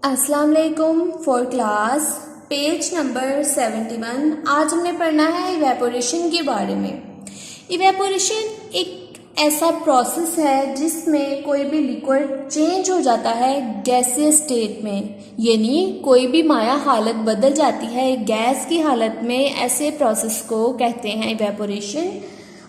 अस्सलाम वालेकुम for class page number 71। आज हमने पढ़ना है इवेपोरेशन के बारे में। इवेपोरेशन एक ऐसा प्रोसेस है जिसमें कोई भी लिक्विड चेंज हो जाता है गैसियस स्टेट में, यानी कोई भी माया हालत बदल जाती है गैस की हालत में। ऐसे प्रोसेस को कहते हैं evaporation.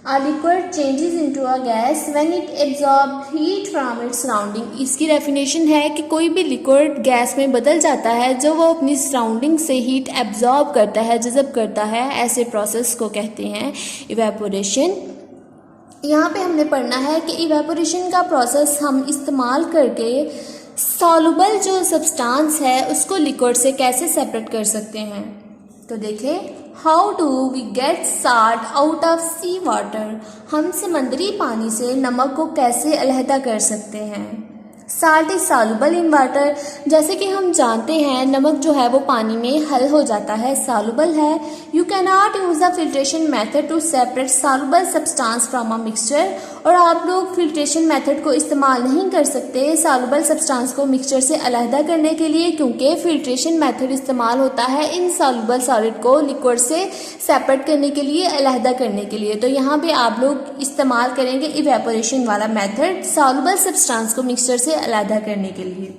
A liquid changes into a gas when it absorbs heat from its surrounding। इसकी डेफिनेशन है कि कोई भी लिक्विड गैस में बदल जाता है जो वो अपनी सराउंडिंग से हीट एब्जॉर्ब करता है, जज़ब करता है। ऐसे प्रोसेस को कहते हैं इवेपोरेशन। यहाँ पे हमने पढ़ना है कि इवेपोरेशन का प्रोसेस हम इस्तेमाल करके सॉल्युबल जो सब्सटेंस है उसको लिक्विड से कैसे सेपरेट कर सकते हैं। तो देखें, how do we get salt out of sea water. हम समंदरी पानी से नमक को कैसे अलहदा कर सकते हैं। Salt is soluble in water. जैसे कि हम जानते हैं नमक जो है वो पानी में हल हो जाता है, सॉल्युबल है। You can not use the filtration method to separate soluble substance from a mixture. और आप लोग फिल्ट्रेशन मेथड को इस्तेमाल नहीं कर सकते सॉल्युबल सब्सटेंस को मिक्सचर से अलहदा करने के लिए, क्योंकि फिल्ट्रेशन मेथड इस्तेमाल होता है इन सॉल्युबल सॉलिड को लिक्विड से सेपरेट करने के लिए, अलहदा करने के लिए। तो यहाँ पे आप लोग इस्तेमाल करेंगे इवेपोरेशन वाला मेथड सॉल्युबल सब्सटेंस को मिक्सचर से अलहदा करने के लिए।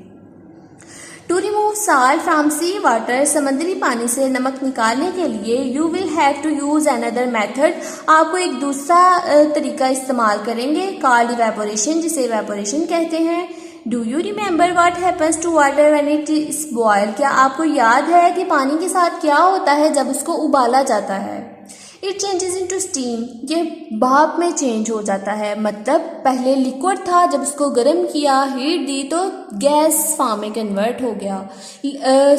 To remove salt from sea water, समंदरी पानी से नमक निकालने के लिए you will have to use another method. आपको एक दूसरा तरीका इस्तेमाल करेंगे कॉल्ड इवेपोरेशन, जिसे इवेपोरेशन कहते हैं। Do you remember what happens to water when it is boil. क्या आपको याद है कि पानी के साथ क्या होता है जब उसको उबाला जाता है। इट चेंजेस इनटू स्टीम, ये भाप में चेंज हो जाता है। मतलब पहले लिक्विड था, जब उसको गर्म किया, हीट दी तो गैस फॉर्म में कन्वर्ट हो गया,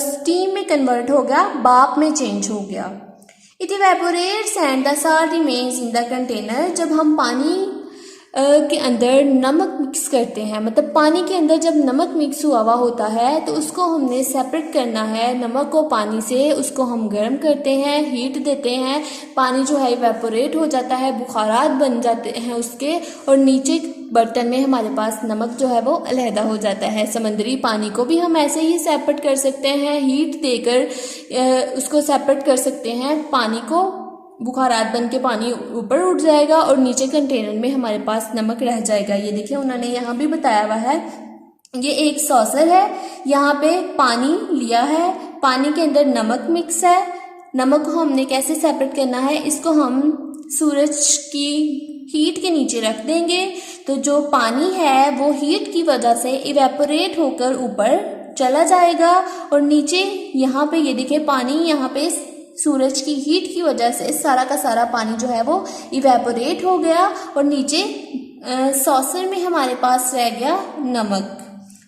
स्टीम में कन्वर्ट हो गया, भाप में चेंज हो गया। It evaporates and the salt remains in the container. जब हम पानी के अंदर नमक मिक्स करते हैं, मतलब पानी के अंदर जब नमक मिक्स हुआ होता है तो उसको हमने सेपरेट करना है नमक को पानी से। उसको हम गर्म करते हैं, हीट देते हैं, पानी जो है इवेपोरेट हो जाता है, बुखारात बन जाते हैं उसके, और नीचे बर्तन में हमारे पास नमक जो है वो अलहदा हो जाता है। समंदरी पानी को भी हम ऐसे ही सेपरेट कर सकते हैं, हीट देकर उसको सेपरेट कर सकते हैं। पानी को बुखारात बन के पानी ऊपर उठ जाएगा और नीचे कंटेनर में हमारे पास नमक रह जाएगा। ये देखिए उन्होंने यहाँ भी बताया हुआ है। ये एक सॉसर है, यहाँ पे पानी लिया है, पानी के अंदर नमक मिक्स है। नमक को हमने कैसे सेपरेट करना है, इसको हम सूरज की हीट के नीचे रख देंगे तो जो पानी है वो हीट की वजह से इवेपोरेट होकर ऊपर चला जाएगा, और नीचे यहाँ पे ये देखिए पानी यहाँ पे सूरज की हीट की वजह से सारा का सारा पानी जो है वो इवेपोरेट हो गया, और नीचे सॉसर में हमारे पास रह गया नमक।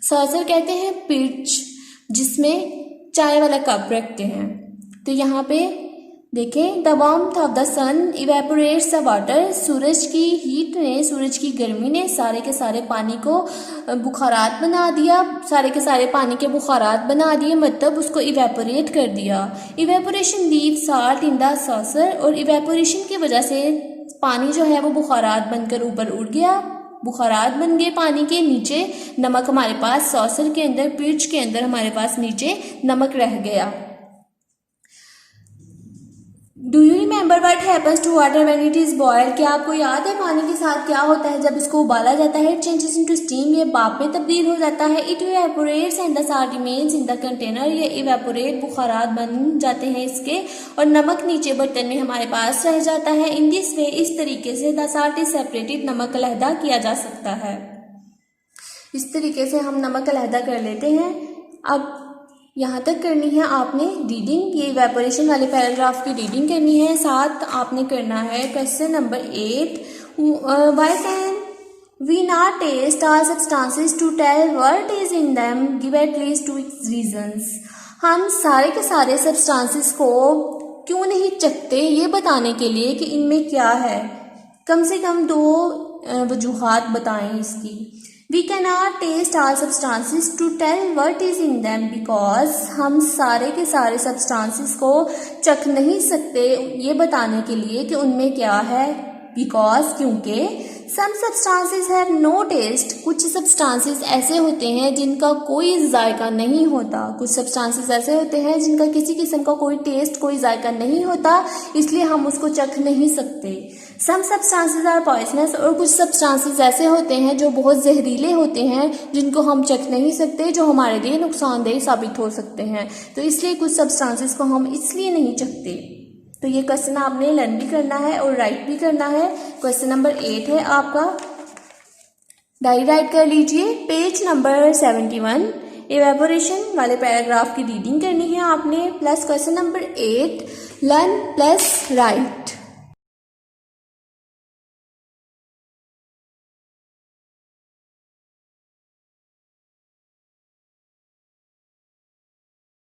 सॉसर कहते हैं पिच, जिसमें चाय वाला कप रखते हैं। तो यहाँ पे देखें, the warmth of the sun evaporates the water. सूरज की हीट ने, सूरज की गर्मी ने सारे के सारे पानी को बुखारात बना दिया, सारे के सारे पानी के बुखारात बना दिए, मतलब उसको इवेपोरेट कर दिया। Evaporation leave salt in the saucer, और इवेपोरेशन की वजह से पानी जो है वो बुखारात बनकर ऊपर उड़ गया, बुखारात बन गए पानी के। नीचे नमक हमारे पास सॉसर के अंदर, पिच के अंदर हमारे पास नीचे नमक रह गया। Do you remember what happens to water when it is boil. क्या आपको याद है पानी के साथ क्या होता है जब इसको उबाला जाता है। इट चेंजेस इनटू स्टीम, ये भाप में तब्दील हो जाता है। It evaporates and the salt remains in the container, ये इवेपोरेट बुखारात बन जाते हैं इसके, और नमक नीचे बर्तन में हमारे पास रह जाता है। इन दिस वे, इस तरीके से द सॉल्ट इज सेपरेटेड, नमक अलहदा किया जा सकता है। इस तरीके से हम नमक अलहदा कर लेते हैं। अब यहाँ तक करनी है आपने रीडिंग, ये इवेपोरेशन वाले पैराग्राफ की रीडिंग करनी है। साथ आपने करना है question number 8, why can we not test all substances to tell what is in them, give at least 2 reasons. हम सारे के सारे सब्सटेंसेस को क्यों नहीं चखते ये बताने के लिए कि इनमें क्या है, कम से कम 2 वजूहात बताएं इसकी। We cannot taste all substances to tell what is in them because हम सारे के सारे substances को चख नहीं सकते ये बताने के लिए कि उनमें क्या है। Because क्योंकि some substances have no taste, कुछ सब्सटेंसेस ऐसे होते हैं जिनका कोई जायका नहीं होता, कुछ सब्सटेंसेस ऐसे होते हैं जिनका किसी किस्म का कोई टेस्ट कोई जायका नहीं होता, इसलिए हम उसको चख नहीं सकते। सम सब्सटेंसेस आर पॉइजनस, और कुछ सब्सटेंसेस ऐसे होते हैं जो बहुत जहरीले होते हैं जिनको हम चख नहीं सकते, जो हमारे लिए नुकसानदेह साबित हो सकते हैं, तो इसलिए कुछ सब्सटेंसेस को हम इसलिए नहीं चखते। तो ये क्वेश्चन आपने लर्न भी करना है और राइट भी करना है। क्वेश्चन नंबर 8 है आपका, डायरी राइट कर लीजिए। पेज नंबर 71 इवेपोरेशन वाले पैराग्राफ की रीडिंग करनी है आपने, plus question number 8 learn plus right.